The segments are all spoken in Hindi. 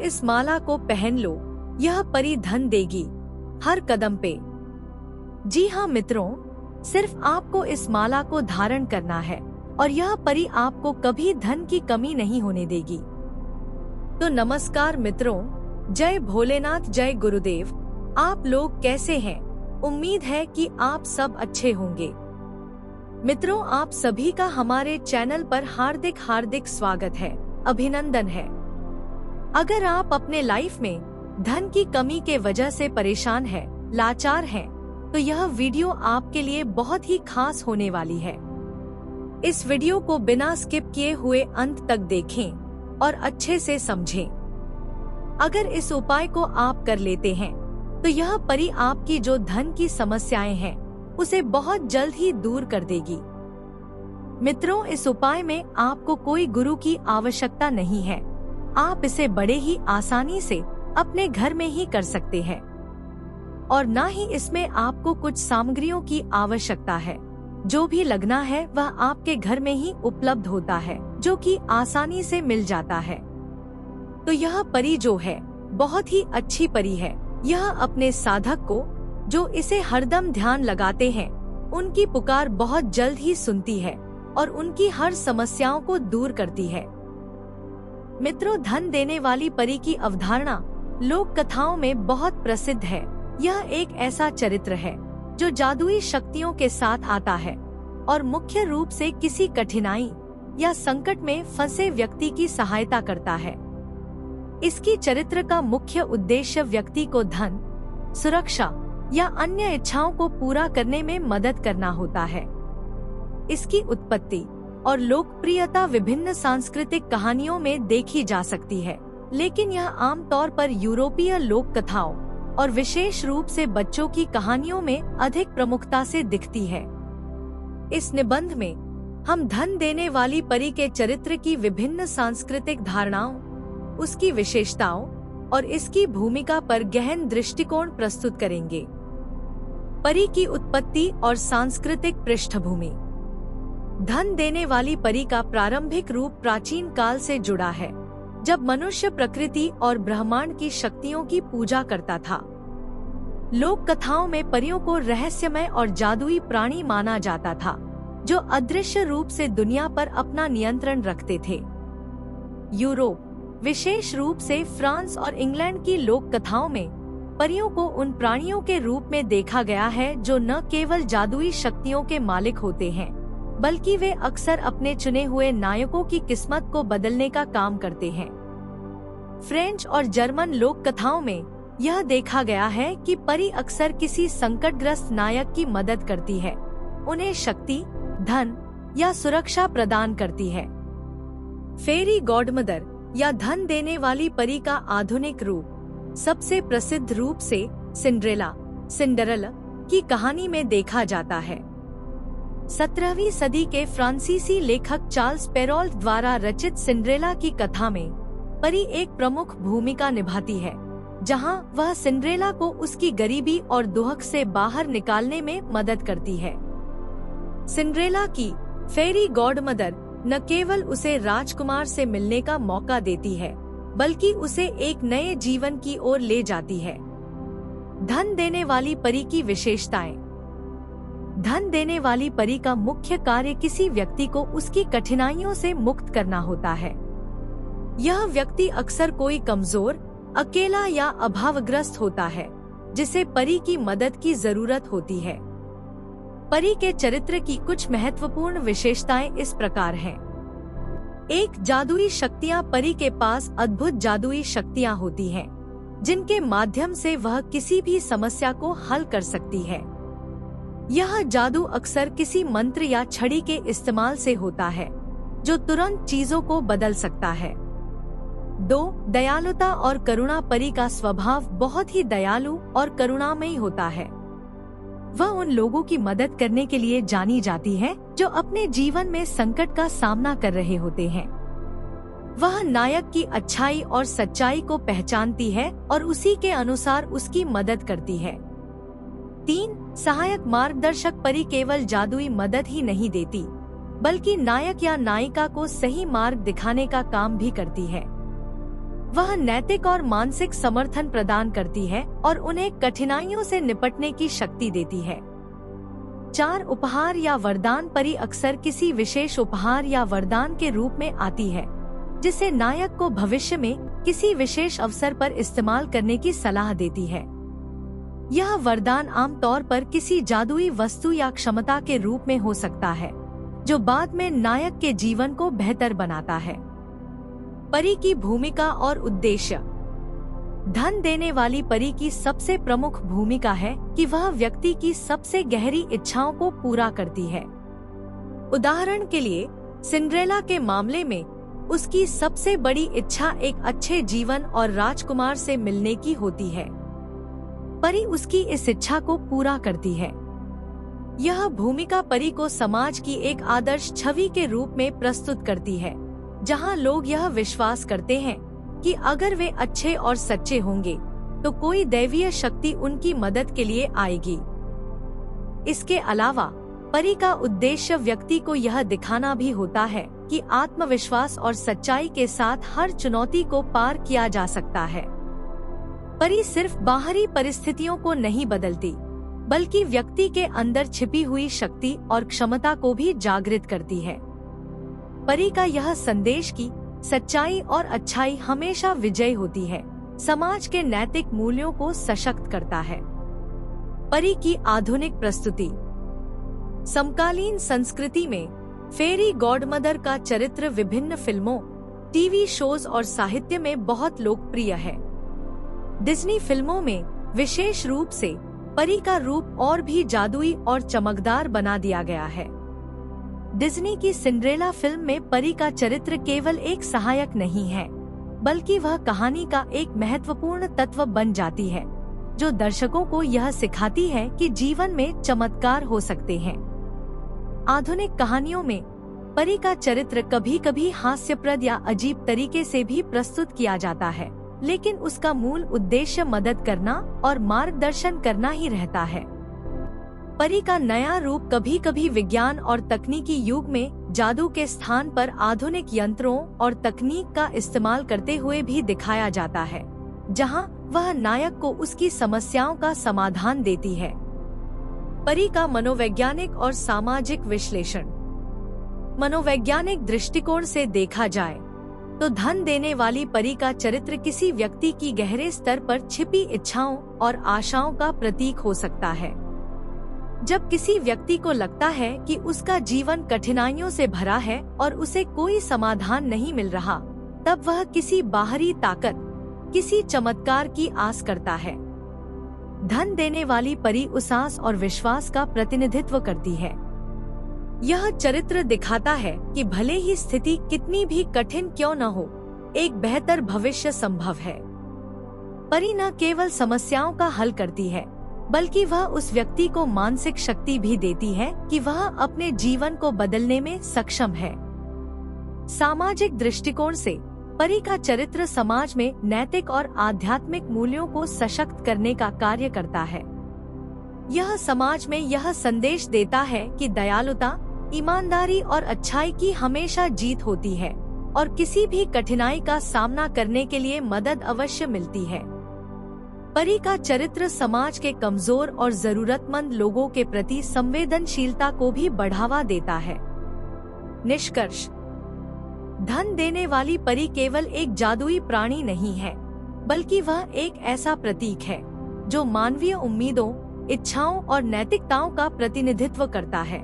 इस माला को पहन लो, यह परी धन देगी हर कदम पे। जी हाँ मित्रों, सिर्फ आपको इस माला को धारण करना है और यह परी आपको कभी धन की कमी नहीं होने देगी। तो नमस्कार मित्रों, जय भोलेनाथ, जय गुरुदेव। आप लोग कैसे हैं? उम्मीद है कि आप सब अच्छे होंगे। मित्रों, आप सभी का हमारे चैनल पर हार्दिक हार्दिक स्वागत है, अभिनंदन है। अगर आप अपने लाइफ में धन की कमी के वजह से परेशान है, लाचार हैं, तो यह वीडियो आपके लिए बहुत ही खास होने वाली है। इस वीडियो को बिना स्किप किए हुए अंत तक देखें और अच्छे से समझें। अगर इस उपाय को आप कर लेते हैं तो यह परी आपकी जो धन की समस्याएं हैं उसे बहुत जल्द ही दूर कर देगी। मित्रों, इस उपाय में आपको कोई गुरु की आवश्यकता नहीं है। आप इसे बड़े ही आसानी से अपने घर में ही कर सकते हैं और ना ही इसमें आपको कुछ सामग्रियों की आवश्यकता है। जो भी लगना है वह आपके घर में ही उपलब्ध होता है, जो कि आसानी से मिल जाता है। तो यह परी जो है बहुत ही अच्छी परी है। यह अपने साधक को, जो इसे हरदम ध्यान लगाते हैं, उनकी पुकार बहुत जल्द ही सुनती है और उनकी हर समस्याओं को दूर करती है। मित्रों, धन देने वाली परी की अवधारणा लोक कथाओं में बहुत प्रसिद्ध है। यह एक ऐसा चरित्र है जो जादुई शक्तियों के साथ आता है और मुख्य रूप से किसी कठिनाई या संकट में फंसे व्यक्ति की सहायता करता है। इसकी चरित्र का मुख्य उद्देश्य व्यक्ति को धन, सुरक्षा या अन्य इच्छाओं को पूरा करने में मदद करना होता है। इसकी उत्पत्ति और लोकप्रियता विभिन्न सांस्कृतिक कहानियों में देखी जा सकती है, लेकिन यह आमतौर पर यूरोपीय लोक कथाओं और विशेष रूप से बच्चों की कहानियों में अधिक प्रमुखता से दिखती है। इस निबंध में हम धन देने वाली परी के चरित्र की विभिन्न सांस्कृतिक धारणाओं, उसकी विशेषताओं और इसकी भूमिका पर गहन दृष्टिकोण प्रस्तुत करेंगे। परी की उत्पत्ति और सांस्कृतिक पृष्ठभूमि। धन देने वाली परी का प्रारंभिक रूप प्राचीन काल से जुड़ा है, जब मनुष्य प्रकृति और ब्रह्मांड की शक्तियों की पूजा करता था। लोक कथाओं में परियों को रहस्यमय और जादुई प्राणी माना जाता था, जो अदृश्य रूप से दुनिया पर अपना नियंत्रण रखते थे। यूरोप, विशेष रूप से फ्रांस और इंग्लैंड की लोक कथाओं में परियों को उन प्राणियों के रूप में देखा गया है जो न केवल जादुई शक्तियों के मालिक होते हैं, बल्कि वे अक्सर अपने चुने हुए नायकों की किस्मत को बदलने का काम करते हैं। फ्रेंच और जर्मन लोक कथाओं में यह देखा गया है कि परी अक्सर किसी संकटग्रस्त नायक की मदद करती है, उन्हें शक्ति, धन या सुरक्षा प्रदान करती है। फेरी गॉडमदर या धन देने वाली परी का आधुनिक रूप सबसे प्रसिद्ध रूप से सिंड्रेला की कहानी में देखा जाता है। 17वीं सदी के फ्रांसीसी लेखक चार्ल्स पेरॉल्ट द्वारा रचित सिंड्रेला की कथा में परी एक प्रमुख भूमिका निभाती है, जहां वह सिंड्रेला को उसकी गरीबी और दुहक से बाहर निकालने में मदद करती है। सिंड्रेला की फेरी गॉडमदर न केवल उसे राजकुमार से मिलने का मौका देती है, बल्कि उसे एक नए जीवन की ओर ले जाती है। धन देने वाली परी की विशेषताएं। धन देने वाली परी का मुख्य कार्य किसी व्यक्ति को उसकी कठिनाइयों से मुक्त करना होता है। यह व्यक्ति अक्सर कोई कमजोर, अकेला या अभावग्रस्त होता है, जिसे परी की मदद की जरूरत होती है। परी के चरित्र की कुछ महत्वपूर्ण विशेषताएं इस प्रकार हैं। 1. जादुई शक्तियां। परी के पास अद्भुत जादुई शक्तियां होती हैं, जिनके माध्यम से वह किसी भी समस्या को हल कर सकती है। यह जादू अक्सर किसी मंत्र या छड़ी के इस्तेमाल से होता है, जो तुरंत चीजों को बदल सकता है। 2. दयालुता और करुणा। परी का स्वभाव बहुत ही दयालु और करुणामयी होता है। वह उन लोगों की मदद करने के लिए जानी जाती है जो अपने जीवन में संकट का सामना कर रहे होते हैं। वह नायक की अच्छाई और सच्चाई को पहचानती है और उसी के अनुसार उसकी मदद करती है। 3. सहायक मार्गदर्शक। परी केवल जादुई मदद ही नहीं देती, बल्कि नायक या नायिका को सही मार्ग दिखाने का काम भी करती है। वह नैतिक और मानसिक समर्थन प्रदान करती है और उन्हें कठिनाइयों से निपटने की शक्ति देती है। 4 उपहार या वरदान परी अक्सर किसी विशेष उपहार या वरदान के रूप में आती है, जिसे नायक को भविष्य में किसी विशेष अवसर पर इस्तेमाल करने की सलाह देती है। यह वरदान आमतौर पर किसी जादुई वस्तु या क्षमता के रूप में हो सकता है, जो बाद में नायक के जीवन को बेहतर बनाता है। परी की भूमिका और उद्देश्य। धन देने वाली परी की सबसे प्रमुख भूमिका है कि वह व्यक्ति की सबसे गहरी इच्छाओं को पूरा करती है। उदाहरण के लिए, सिंड्रेला के मामले में उसकी सबसे बड़ी इच्छा एक अच्छे जीवन और राजकुमार से मिलने की होती है। परी उसकी इस इच्छा को पूरा करती है। यह भूमिका परी को समाज की एक आदर्श छवि के रूप में प्रस्तुत करती है, जहां लोग यह विश्वास करते हैं कि अगर वे अच्छे और सच्चे होंगे तो कोई दैवीय शक्ति उनकी मदद के लिए आएगी। इसके अलावा परी का उद्देश्य व्यक्ति को यह दिखाना भी होता है कि आत्मविश्वास और सच्चाई के साथ हर चुनौती को पार किया जा सकता है। परी सिर्फ बाहरी परिस्थितियों को नहीं बदलती, बल्कि व्यक्ति के अंदर छिपी हुई शक्ति और क्षमता को भी जागृत करती है। परी का यह संदेश कि सच्चाई और अच्छाई हमेशा विजयी होती है, समाज के नैतिक मूल्यों को सशक्त करता है। परी की आधुनिक प्रस्तुति। समकालीन संस्कृति में फेरी गॉडमदर का चरित्र विभिन्न फिल्मों, टीवी शोज और साहित्य में बहुत लोकप्रिय है। डिज्नी फिल्मों में विशेष रूप से परी का रूप और भी जादुई और चमकदार बना दिया गया है। डिज्नी की सिंड्रेला फिल्म में परी का चरित्र केवल एक सहायक नहीं है, बल्कि वह कहानी का एक महत्वपूर्ण तत्व बन जाती है, जो दर्शकों को यह सिखाती है कि जीवन में चमत्कार हो सकते हैं। आधुनिक कहानियों में परी का चरित्र कभी-कभी हास्यप्रद या अजीब तरीके से भी प्रस्तुत किया जाता है, लेकिन उसका मूल उद्देश्य मदद करना और मार्गदर्शन करना ही रहता है। परी का नया रूप कभी-कभी विज्ञान और तकनीकी युग में जादू के स्थान पर आधुनिक यंत्रों और तकनीक का इस्तेमाल करते हुए भी दिखाया जाता है, जहां वह नायक को उसकी समस्याओं का समाधान देती है। परी का मनोवैज्ञानिक और सामाजिक विश्लेषण। मनोवैज्ञानिक दृष्टिकोण से देखा जाए तो धन देने वाली परी का चरित्र किसी व्यक्ति की गहरे स्तर पर छिपी इच्छाओं और आशाओं का प्रतीक हो सकता है। जब किसी व्यक्ति को लगता है कि उसका जीवन कठिनाइयों से भरा है और उसे कोई समाधान नहीं मिल रहा, तब वह किसी बाहरी ताकत, किसी चमत्कार की आस करता है। धन देने वाली परी उस आस और विश्वास का प्रतिनिधित्व करती है। यह चरित्र दिखाता है कि भले ही स्थिति कितनी भी कठिन क्यों न हो, एक बेहतर भविष्य संभव है। परी न केवल समस्याओं का हल करती है, बल्कि वह उस व्यक्ति को मानसिक शक्ति भी देती है कि वह अपने जीवन को बदलने में सक्षम है। सामाजिक दृष्टिकोण से परी का चरित्र समाज में नैतिक और आध्यात्मिक मूल्यों को सशक्त करने का कार्य करता है। यह समाज में यह संदेश देता है कि दयालुता, ईमानदारी और अच्छाई की हमेशा जीत होती है और किसी भी कठिनाई का सामना करने के लिए मदद अवश्य मिलती है। परी का चरित्र समाज के कमजोर और जरूरतमंद लोगों के प्रति संवेदनशीलता को भी बढ़ावा देता है। निष्कर्ष। धन देने वाली परी केवल एक जादुई प्राणी नहीं है, बल्कि वह एक ऐसा प्रतीक है जो मानवीय उम्मीदों, इच्छाओं और नैतिकताओं का प्रतिनिधित्व करता है।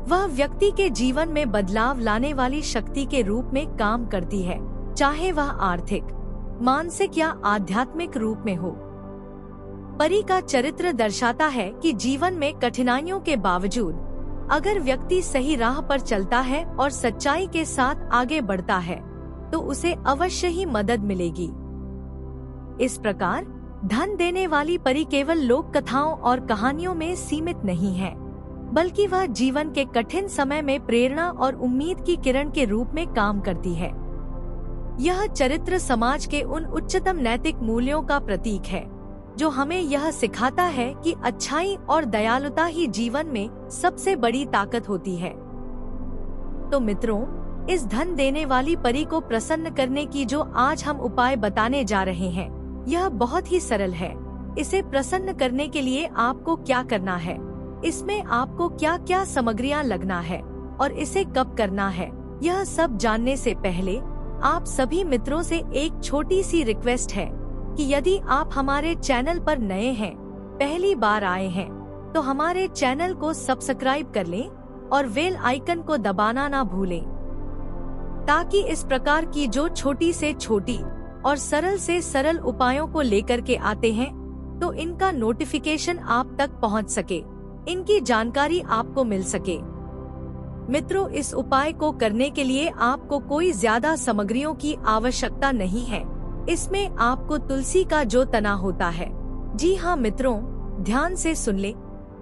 वह व्यक्ति के जीवन में बदलाव लाने वाली शक्ति के रूप में काम करती है, चाहे वह आर्थिक, मानसिक या आध्यात्मिक रूप में हो। परी का चरित्र दर्शाता है कि जीवन में कठिनाइयों के बावजूद अगर व्यक्ति सही राह पर चलता है और सच्चाई के साथ आगे बढ़ता है, तो उसे अवश्य ही मदद मिलेगी। इस प्रकार धन देने वाली परी केवल लोक कथाओं और कहानियों में सीमित नहीं है, बल्कि वह जीवन के कठिन समय में प्रेरणा और उम्मीद की किरण के रूप में काम करती है। यह चरित्र समाज के उन उच्चतम नैतिक मूल्यों का प्रतीक है जो हमें यह सिखाता है कि अच्छाई और दयालुता ही जीवन में सबसे बड़ी ताकत होती है। तो मित्रों, इस धन देने वाली परी को प्रसन्न करने की जो आज हम उपाय बताने जा रहे हैं, यह बहुत ही सरल है। इसे प्रसन्न करने के लिए आपको क्या करना है, इसमें आपको क्या क्या सामग्रियां लगना है और इसे कब करना है, यह सब जानने से पहले आप सभी मित्रों से एक छोटी सी रिक्वेस्ट है कि यदि आप हमारे चैनल पर नए हैं, पहली बार आए हैं, तो हमारे चैनल को सब्सक्राइब कर लें और बेल आइकन को दबाना ना भूलें, ताकि इस प्रकार की जो छोटी से छोटी और सरल से सरल उपायों को लेकर के आते हैं तो इनका नोटिफिकेशन आप तक पहुंच सके, इनकी जानकारी आपको मिल सके। मित्रों, इस उपाय को करने के लिए आपको कोई ज्यादा सामग्रियों की आवश्यकता नहीं है। इसमें आपको तुलसी का जो तना होता है, जी हाँ मित्रों, ध्यान से सुन ले,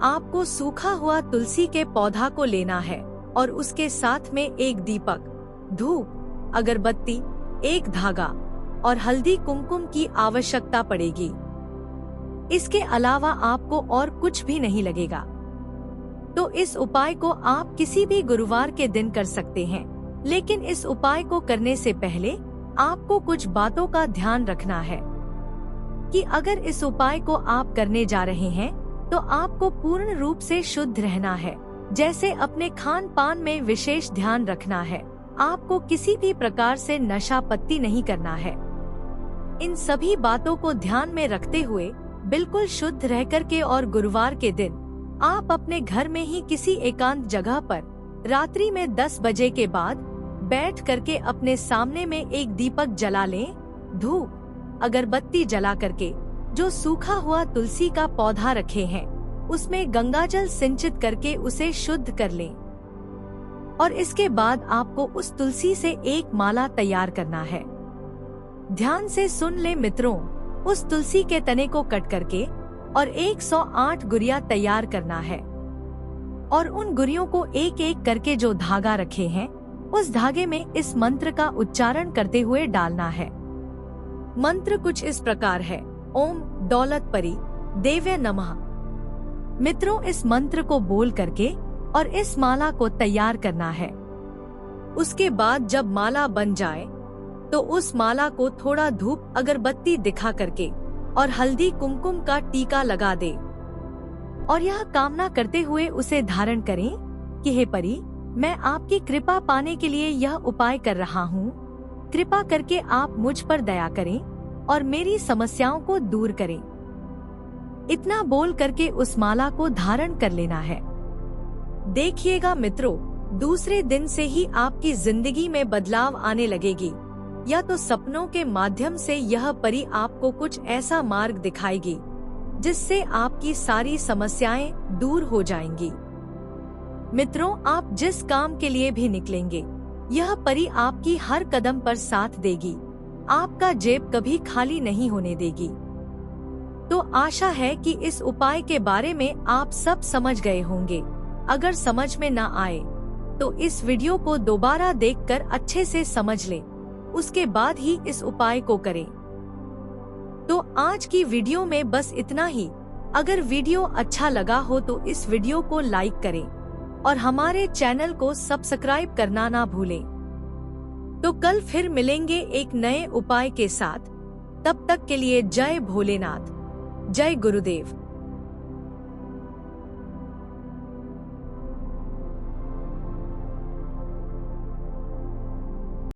आपको सूखा हुआ तुलसी के पौधा को लेना है और उसके साथ में एक दीपक, धूप, अगरबत्ती, एक धागा और हल्दी कुमकुम की आवश्यकता पड़ेगी। इसके अलावा आपको और कुछ भी नहीं लगेगा। तो इस उपाय को आप किसी भी गुरुवार के दिन कर सकते हैं, लेकिन इस उपाय को करने से पहले आपको कुछ बातों का ध्यान रखना है कि अगर इस उपाय को आप करने जा रहे हैं तो आपको पूर्ण रूप से शुद्ध रहना है। जैसे अपने खान पान में विशेष ध्यान रखना है, आपको किसी भी प्रकार से नशा पत्ती नहीं करना है। इन सभी बातों को ध्यान में रखते हुए बिल्कुल शुद्ध रह करके और गुरुवार के दिन आप अपने घर में ही किसी एकांत जगह पर रात्रि में 10 बजे के बाद बैठ करके अपने सामने में एक दीपक जला लें, धूप, अगरबत्ती जला करके जो सूखा हुआ तुलसी का पौधा रखे हैं उसमें गंगाजल सिंचित करके उसे शुद्ध कर लें और इसके बाद आपको उस तुलसी से एक माला तैयार करना है। ध्यान से सुन ले मित्रों, उस तुलसी के तने को कट करके और 108 गुरिया तैयार करना है और उन गुरियों को एक एक करके जो धागा रखे हैं उस धागे में इस मंत्र का उच्चारण करते हुए डालना है। मंत्र कुछ इस प्रकार है, ओम दौलत परी देव्य नमः। मित्रों, इस मंत्र को बोल करके और इस माला को तैयार करना है। उसके बाद जब माला बन जाए तो उस माला को थोड़ा धूप अगरबत्ती दिखा करके और हल्दी कुमकुम का टीका लगा दे और यह कामना करते हुए उसे धारण करें कि हे परी, मैं आपकी कृपा पाने के लिए यह उपाय कर रहा हूँ। कृपा करके आप मुझ पर दया करें और मेरी समस्याओं को दूर करें। इतना बोल करके उस माला को धारण कर लेना है। देखिएगा मित्रों, दूसरे दिन से ही आपकी जिंदगी में बदलाव आने लगेगी। या तो सपनों के माध्यम से यह परी आपको कुछ ऐसा मार्ग दिखाएगी जिससे आपकी सारी समस्याएं दूर हो जाएंगी। मित्रों, आप जिस काम के लिए भी निकलेंगे, यह परी आपकी हर कदम पर साथ देगी, आपका जेब कभी खाली नहीं होने देगी। तो आशा है कि इस उपाय के बारे में आप सब समझ गए होंगे। अगर समझ में न आए तो इस वीडियो को दोबारा देखकर अच्छे से समझ लें, उसके बाद ही इस उपाय को करें। तो आज की वीडियो में बस इतना ही। अगर वीडियो अच्छा लगा हो तो इस वीडियो को लाइक करें और हमारे चैनल को सब्सक्राइब करना ना भूलें। तो कल फिर मिलेंगे एक नए उपाय के साथ। तब तक के लिए जय भोलेनाथ, जय गुरुदेव।